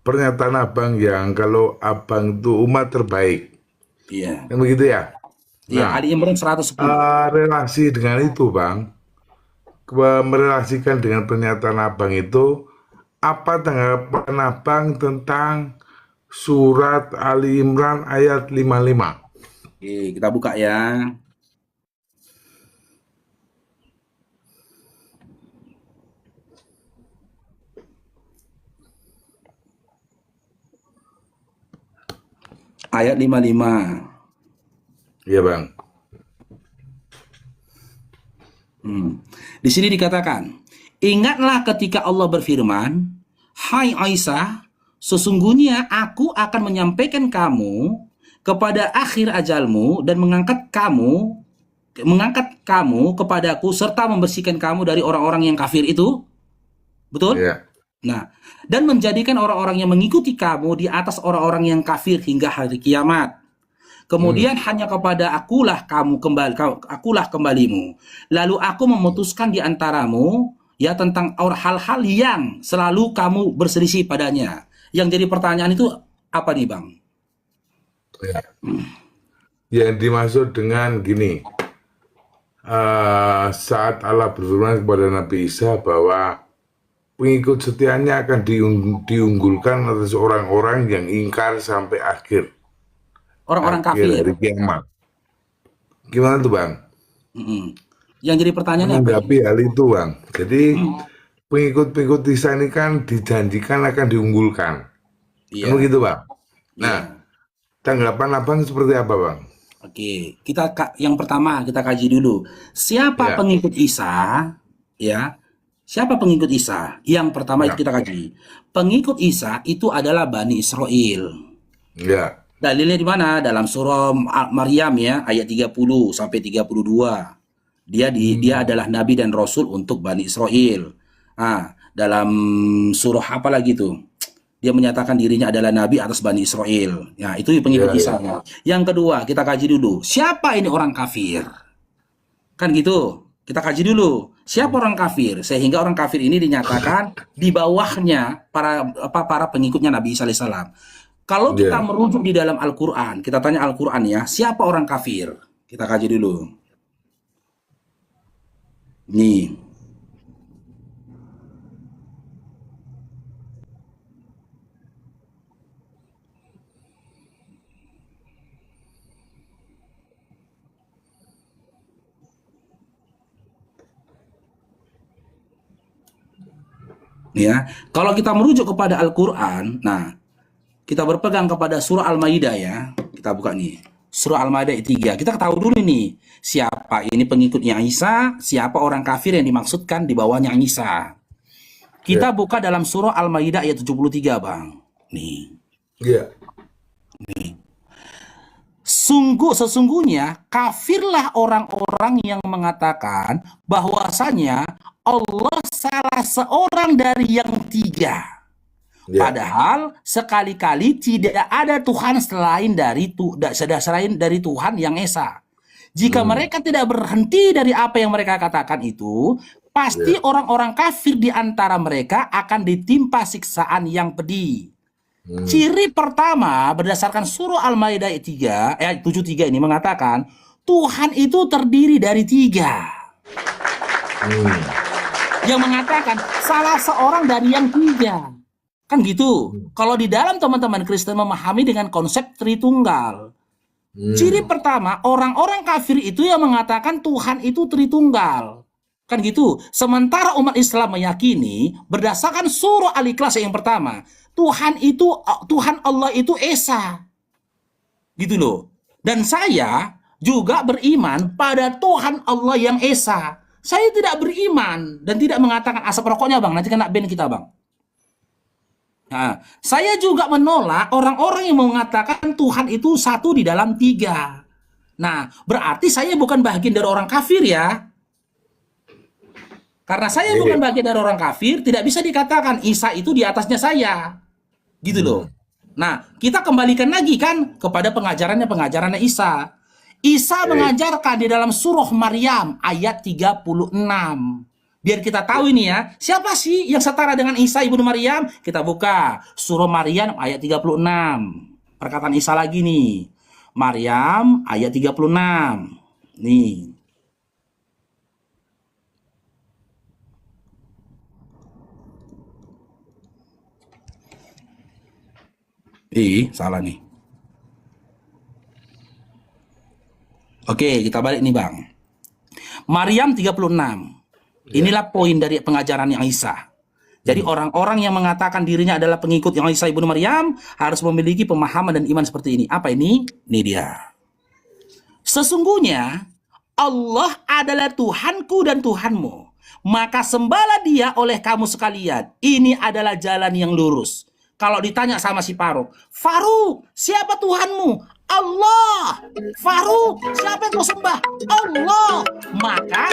pernyataan Abang yang kalau Abang itu umat terbaik. Iya. Kan begitu ya? Iya, Nah, Ali Imran 110. relasi dengan itu, Bang. Merelasikan dengan pernyataan Abang itu, apa tanggapan Abang tentang surat Ali Imran ayat 55? Oke, kita buka ya. Ayat 55. Iya, Bang. Di sini dikatakan, ingatlah ketika Allah berfirman, hai Aisyah, sesungguhnya aku akan menyampaikan kamu kepada akhir ajalmu dan mengangkat kamu kepadaku serta membersihkan kamu dari orang-orang yang kafir itu. Betul? Iya. Nah, dan menjadikan orang-orang yang mengikuti kamu di atas orang-orang yang kafir hingga hari kiamat. Kemudian hanya kepada akulah kembalimu. Lalu aku memutuskan di antaramu ya tentang hal-hal yang selalu kamu berselisih padanya. Yang jadi pertanyaan itu apa nih, Bang? Ya. Yang dimaksud dengan gini, saat Allah berfirman kepada Nabi Isa bahwa pengikut setianya akan diunggulkan atas orang-orang yang ingkar sampai akhir Orang-orang hari kafir. kiamat. Gimana tuh, Bang? Yang jadi pertanyaannya apa? Menanggapi hal itu, Bang. Jadi pengikut-pengikut Isa ini kan dijanjikan akan diunggulkan. Iya. Kan begitu, Bang? Nah, tanggapan Abang seperti apa, Bang? Oke, yang pertama kita kaji dulu. Siapa Ya, pengikut Isa? Ya, siapa pengikut Isa? Yang pertama itu ya, kita kaji. Pengikut Isa itu adalah Bani Israel. ya, Dalilnya di mana? Dalam surah Maryam ya, ayat 30 sampai 32. Dia adalah nabi dan rasul untuk Bani Israel. Dalam surah apa lagi tuh? Dia menyatakan dirinya adalah nabi atas Bani Israel. Ya, itu pengikut ya, Isa. ya. Yang kedua, kita kaji dulu. Siapa ini orang kafir? Kan gitu. Kita kaji dulu. Siapa orang kafir? Sehingga orang kafir ini dinyatakan di bawahnya para pengikutnya Nabi Isa alaihissalam. Kalau kita Ya, merujuk di dalam Al-Quran, kita tanya Al-Quran ya, siapa orang kafir? Kita kaji dulu. Nih. Ya, kalau kita merujuk kepada Al-Quran, nah kita berpegang kepada surah Al-Maidah ya. Kita buka nih. Surah Al-Maidah ayat 3. Kita tahu dulu nih, siapa ini pengikutnya Isa, siapa orang kafir yang dimaksudkan di bawahnya Isa. Kita ya, buka dalam surah Al-Maidah ayat 73, Bang. Nih. ya, Sesungguhnya kafirlah orang-orang yang mengatakan bahwasanya Allah salah seorang dari yang tiga. ya, Padahal sekali-kali tidak ada Tuhan selain dari Tuhan yang Esa. Jika mereka tidak berhenti dari apa yang mereka katakan itu, pasti ya, orang-orang kafir di antara mereka akan ditimpa siksaan yang pedih. Ciri pertama berdasarkan surah Al-Maidah ayat 73 ini mengatakan Tuhan itu terdiri dari tiga. Yang mengatakan salah seorang dari yang tiga. Kan gitu. Kalau di dalam teman-teman Kristen memahami dengan konsep Tritunggal. Ciri pertama, orang-orang kafir itu yang mengatakan Tuhan itu Tritunggal. Kan gitu. Sementara umat Islam meyakini berdasarkan surah Al-Ikhlas yang pertama, Tuhan Allah itu Esa. Gitu loh. Dan saya juga beriman pada Tuhan Allah yang Esa. Saya tidak beriman dan tidak mengatakan asap rokoknya, Bang. Nanti kena ban kita, Bang. Nah, saya juga menolak orang-orang yang mengatakan Tuhan itu satu di dalam tiga. Nah, berarti saya bukan bagian dari orang kafir ya. Karena saya bukan bagian dari orang kafir, tidak bisa dikatakan Isa itu di atasnya saya. Gitu loh. Nah, kita kembalikan lagi kan kepada pengajarannya Isa. Isa mengajarkan di dalam surah Maryam ayat 36. Biar kita tahu ini ya, siapa sih yang setara dengan Isa ibnu Maryam? Kita buka surah Maryam ayat 36. Perkataan Isa lagi nih. Maryam ayat 36. Nih. Salah nih. Oke, kita balik nih, Bang. Maryam 36. Inilah poin dari pengajaran yang Isa. Jadi orang-orang yang mengatakan dirinya adalah pengikut yang Isa ibnu Maryam harus memiliki pemahaman dan iman seperti ini. Apa ini? Ini dia. Sesungguhnya Allah adalah Tuhanku dan Tuhanmu. Maka sembahlah Dia oleh kamu sekalian. Ini adalah jalan yang lurus. Kalau ditanya sama si Faruk, Faruk, siapa Tuhanmu? Allah. Faruk, siapa yang kau sembah? Allah. Maka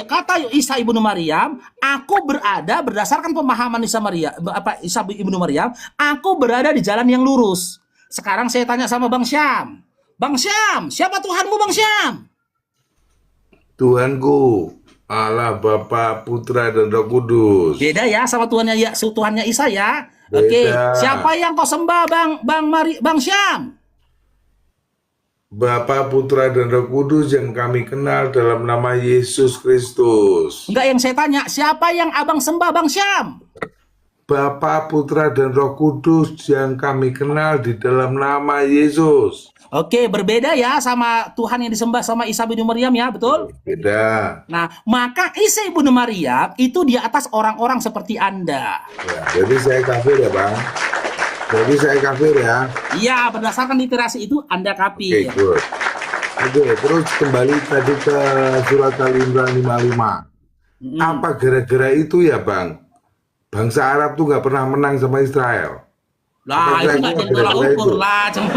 kata Isa ibnu Maryam, aku berada berdasarkan pemahaman Isa ibnu Maryam, aku berada di jalan yang lurus. Sekarang saya tanya sama Bang Syam. Bang Syam, siapa Tuhanmu, Bang Syam? Tuhanku Allah Bapa, Putra dan Roh Kudus. Beda ya sama Tuhannya Isa ya. Oke, siapa yang kau sembah, Bang Syam? Bapa, Putra dan Roh Kudus yang kami kenal dalam nama Yesus Kristus. Enggak, yang saya tanya, siapa yang abang sembah, Bang Syam? Bapa, Putra dan Roh Kudus yang kami kenal di dalam nama Yesus. Oke, berbeda ya sama Tuhan yang disembah sama Isa ibnu Maryam ya, betul? Beda. Nah, maka Isa ibnu Maryam itu di atas orang-orang seperti Anda. Ya, jadi saya kafir ya, Bang. Jadi saya kafir ya. Iya, berdasarkan literasi itu Anda Oke, kafir. good. Oke, terus kembali tadi ke surat Al-Imran 55. Apa gara-gara itu ya Bang? Bangsa Arab tuh nggak pernah menang sama Israel. Lah, itu nggak jadi tolak ukur lah, cuman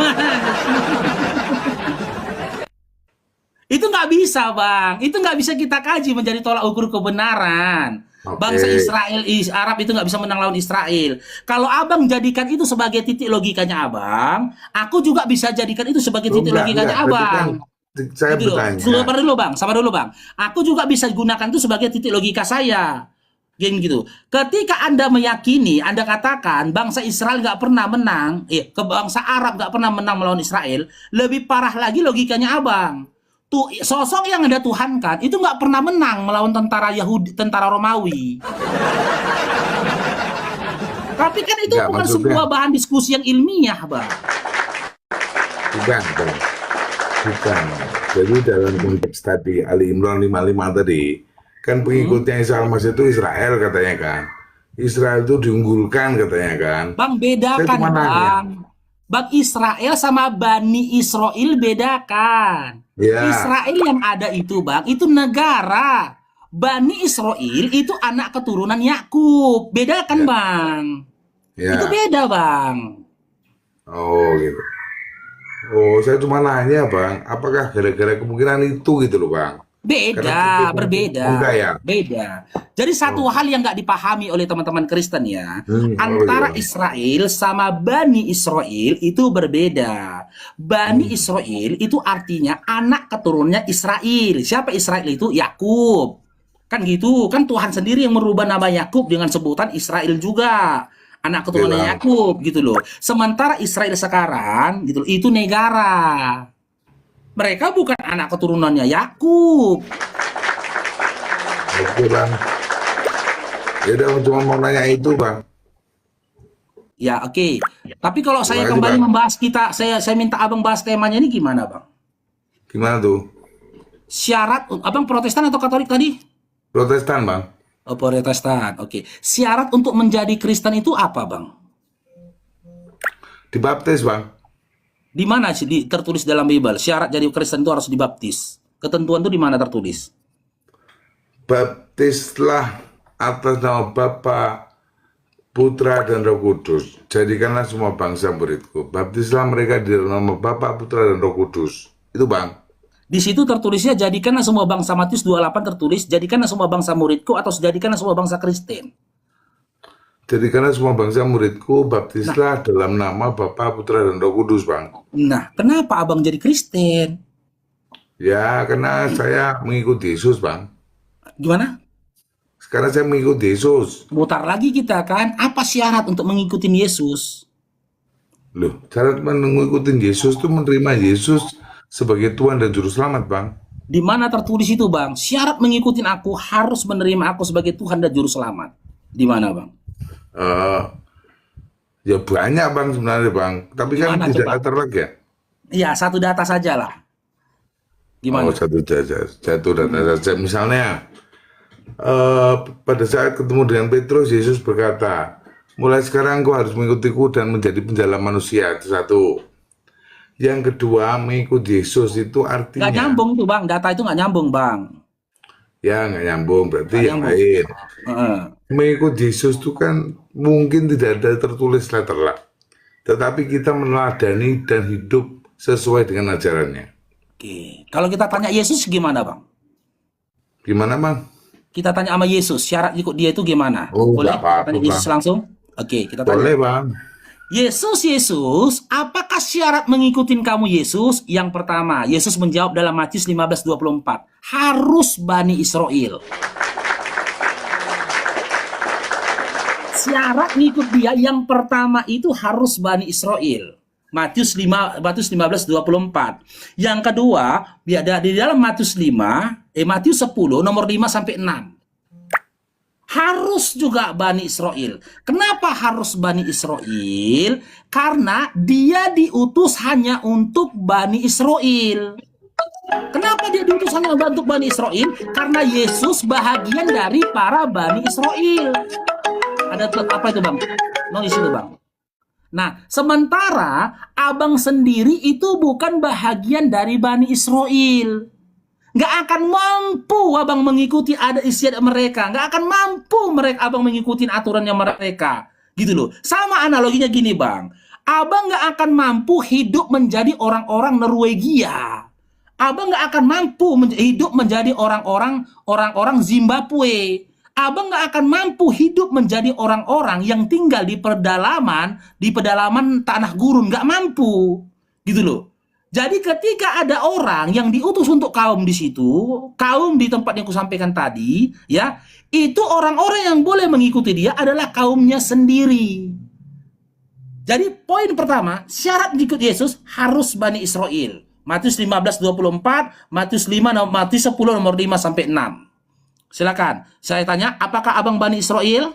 itu nggak bisa, Bang. Itu nggak bisa kita kaji menjadi tolak ukur kebenaran. Oke. Bangsa Israel, Arab itu nggak bisa menang lawan Israel. Kalau Abang jadikan itu sebagai titik logikanya Abang, aku juga bisa jadikan itu sebagai titik logikanya Berarti kan Abang. saya Gitu loh. bertanya. Sabar dulu, Bang. Sabar dulu, Bang. Aku juga bisa gunakan itu sebagai titik logika saya. Gini gitu. Ketika Anda meyakini, Anda katakan bangsa Israel nggak pernah menang, bangsa Arab nggak pernah menang melawan Israel, lebih parah lagi logikanya Abang. Tuh sosok yang Anda tuhankan itu nggak pernah menang melawan tentara Yahudi, tentara Romawi. Tapi kan itu Nggak, bukan maksudnya- sebuah bahan diskusi yang ilmiah, Bang. Bukan, Bang. Bukan. Jadi dalam konteks tadi Ali Imran 55 tadi, kan pengikutnya Isa Al-Masih itu Israel katanya kan. Israel itu diunggulkan katanya kan. Bang, Saya bedakan, cuma nanya. Bang. Bang, Israel sama Bani Israel bedakan. Ya. Israel yang ada itu, Bang, itu negara. Bani Israel itu anak keturunan Yakub. Bedakan, Bang. Ya. Itu beda, Bang. Oh gitu. Oh, saya cuma nanya Bang, apakah gara-gara kemungkinan itu gitu loh Bang? Beda, Karena berbeda. enggak ya? Beda. Jadi satu hal yang nggak dipahami oleh teman-teman Kristen ya, antara iya. Israel sama Bani Israel itu berbeda. Bani Israel itu artinya anak keturunannya Israel. Siapa Israel itu? Yakub. Kan gitu, kan Tuhan sendiri yang merubah nama Yakub dengan sebutan Israel juga. Anak keturunan Iya. Yakub gitu loh. Sementara Israel sekarang gitu loh, itu negara. Mereka bukan anak keturunannya Yakub. Oke Bang. Ya udah cuma mau nanya itu Bang. Ya, oke. Tapi kalau saya Terima kasih, kembali Bang. membahas saya minta Abang bahas temanya ini gimana, Bang? Gimana tuh? Syarat Abang Protestan atau Katolik tadi? Protestan Bang. Oh, Protestan. Oke. Syarat untuk menjadi Kristen itu apa, Bang? Dibaptis Bang. Di mana sih tertulis dalam Bible? Syarat jadi Kristen itu harus dibaptis. Ketentuan itu di mana tertulis? Baptislah atas nama Bapa, Putra dan Roh Kudus. Jadikanlah semua bangsa muridku. Baptislah mereka di dalam nama Bapa, Putra dan Roh Kudus. Itu Bang. Di situ tertulisnya jadikanlah semua bangsa, Matius 28 tertulis jadikanlah semua bangsa muridku atau jadikanlah semua bangsa Kristen. Jadikanlah semua bangsa muridku, baptislah dalam nama Bapa, Putra dan Roh Kudus Bang. Nah, kenapa Abang jadi Kristen? Ya karena saya mengikuti Yesus Bang. Gimana? Sekarang saya mengikuti Yesus. Mutar lagi kita kan, apa syarat untuk mengikuti Yesus? Loh, cara mengikuti Yesus itu menerima Yesus sebagai Tuhan dan Juru Selamat Bang. Di mana tertulis itu, Bang? Syarat mengikuti aku harus menerima aku sebagai Tuhan dan Juru Selamat. Di mana, Bang? Ya banyak Bang sebenarnya Bang. Tapi kan Gimana tuh, tidak Bang? terlek ya. Iya, satu data saja lah. Gimana? Oh, satu data saja. Misalnya, pada saat ketemu dengan Petrus, Yesus berkata, mulai sekarang kau harus mengikutiku dan menjadi penjala manusia. Itu satu. Yang kedua, mengikuti Yesus itu artinya... Nggak nyambung tuh, Bang. Data itu nggak nyambung, Bang. Ya, nggak nyambung. Berarti Nggak yang nyambung. lain. Heeh. Mengikuti Yesus itu kan mungkin tidak ada tertulis letterlah. Tetapi kita meneladani dan hidup sesuai dengan ajarannya. Oke. Kalau kita tanya Yesus gimana, Bang? Gimana Bang? Kita tanya sama Yesus, syarat ikut dia itu gimana? Oh, Boleh? nggak apa-apa, Kita tanya Yesus Bang. langsung? Oke, kita tanya. Boleh Bang. Yesus, apakah syarat mengikuti kamu Yesus? Yang pertama, Yesus menjawab dalam Matius 15:24, harus Bani Israel. Syarat ngikut dia yang pertama itu harus Bani Israel. Matius 15:24. Yang kedua, di dalam Matius 10 nomor 5 sampai 6. Harus juga Bani Israel. Kenapa harus Bani Israel? Karena dia diutus hanya untuk Bani Israel. Kenapa dia diutus hanya untuk Bani Israel? Karena Yesus bahagian dari para Bani Israel. Ada apa itu Bang? Noise itu Bang. Nah, sementara abang sendiri itu bukan bahagian dari Bani Israel. Nggak akan mampu abang mengikuti adat istiadat mereka. Nggak akan mampu abang mengikuti aturannya mereka. Gitu loh. Sama analoginya gini bang. Abang nggak akan mampu hidup menjadi orang-orang Norwegia. Abang nggak akan mampu hidup menjadi orang-orang Zimbabwe. Abang nggak akan mampu hidup menjadi orang-orang yang tinggal di pedalaman tanah gurun, nggak mampu, gitu loh. Jadi ketika ada orang yang diutus untuk kaum di situ, kaum di tempat yang kusampaikan tadi, ya, itu orang-orang yang boleh mengikuti dia adalah kaumnya sendiri. Jadi poin pertama, syarat mengikut Yesus harus Bani Israel. Matius 15:24, Matius 10 nomor 5 sampai 6. Silakan. Saya tanya, apakah abang Bani Israel?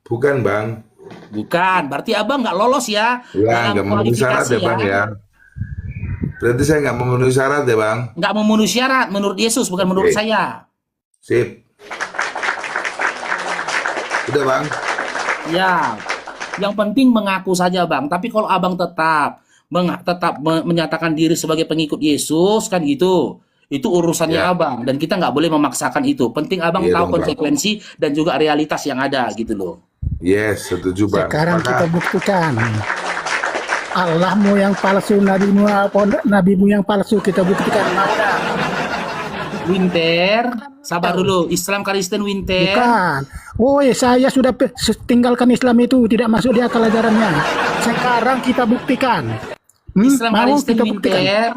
Bukan bang. Bukan. Berarti abang nggak lolos ya Ya, nggak dalam memenuhi syarat kualifikasi ya bang ya. ya. Berarti saya nggak memenuhi syarat ya bang. Nggak memenuhi syarat menurut Yesus, bukan menurut Oke. saya. Sip. Udah bang. Ya. Yang penting mengaku saja bang. Tapi kalau abang tetap menyatakan diri sebagai pengikut Yesus kan gitu, itu urusannya Ya. abang dan kita nggak boleh memaksakan itu. Penting abang Iya tahu dong, Bang. konsekuensi dan juga realitas yang ada gitu loh. Yes, setuju bang. Sekarang kita Maka buktikan Allahmu yang palsu, nabimu yang palsu, kita buktikan mana? Winter, sabar dulu. Islam Kristen Winter. Bukan. Woi, saya sudah tinggalkan Islam itu, tidak masuk di akal ajarannya. Sekarang kita buktikan. Islam Mau Kristen kita buktikan? Winter.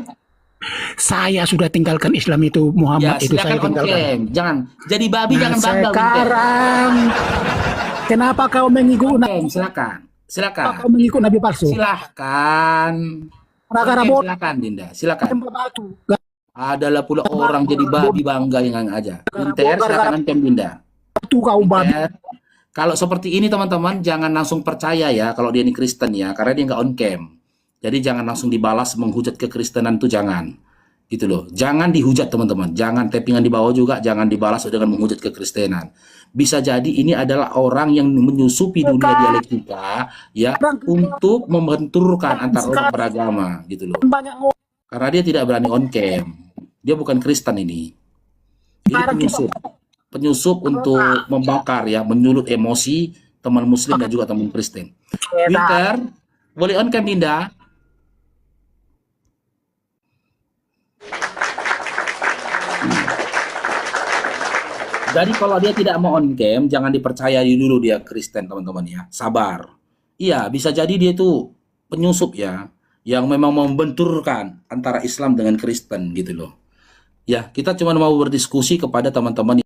Saya sudah tinggalkan Islam itu, Ya, Muhammad itu saya silakan on tinggalkan. cam. Jangan jadi babi, Nah, jangan bangga Winter. sekarang kenapa kau mengikut Cam, silakan. Silakan. kau mengikut Nabi palsu? Silakan. Gara-gara On cam, bodoh, silakan Dinda. Silakan. tembak batu. Adalah pula orang jadi babi bangga yang aja. Winter, silakan on cam Dinda. Batu kau babi. Winter. Kalau seperti ini teman-teman jangan langsung percaya ya kalau dia ini Kristen ya, karena dia nggak on cam. Jadi jangan langsung dibalas menghujat kekristenan tuh jangan. Gitu loh. Jangan dihujat teman-teman. Jangan tappingan di bawah juga jangan dibalas dengan menghujat kekristenan. Bisa jadi ini adalah orang yang menyusupi dunia dialektika ya untuk membenturkan antar orang beragama gitu loh. Banyak ngomong. Karena dia tidak berani on cam. Dia bukan Kristen ini. Ini penyusup. Penyusup untuk membakar ya, menyulut emosi teman muslim dan juga teman Kristen. Winter, boleh on cam Dinda? Jadi kalau dia tidak mau on cam, jangan dipercayai dulu dia Kristen teman-teman ya. Sabar. Iya, bisa jadi dia itu penyusup ya, yang memang membenturkan antara Islam dengan Kristen gitu loh. Ya, kita cuma mau berdiskusi kepada teman-teman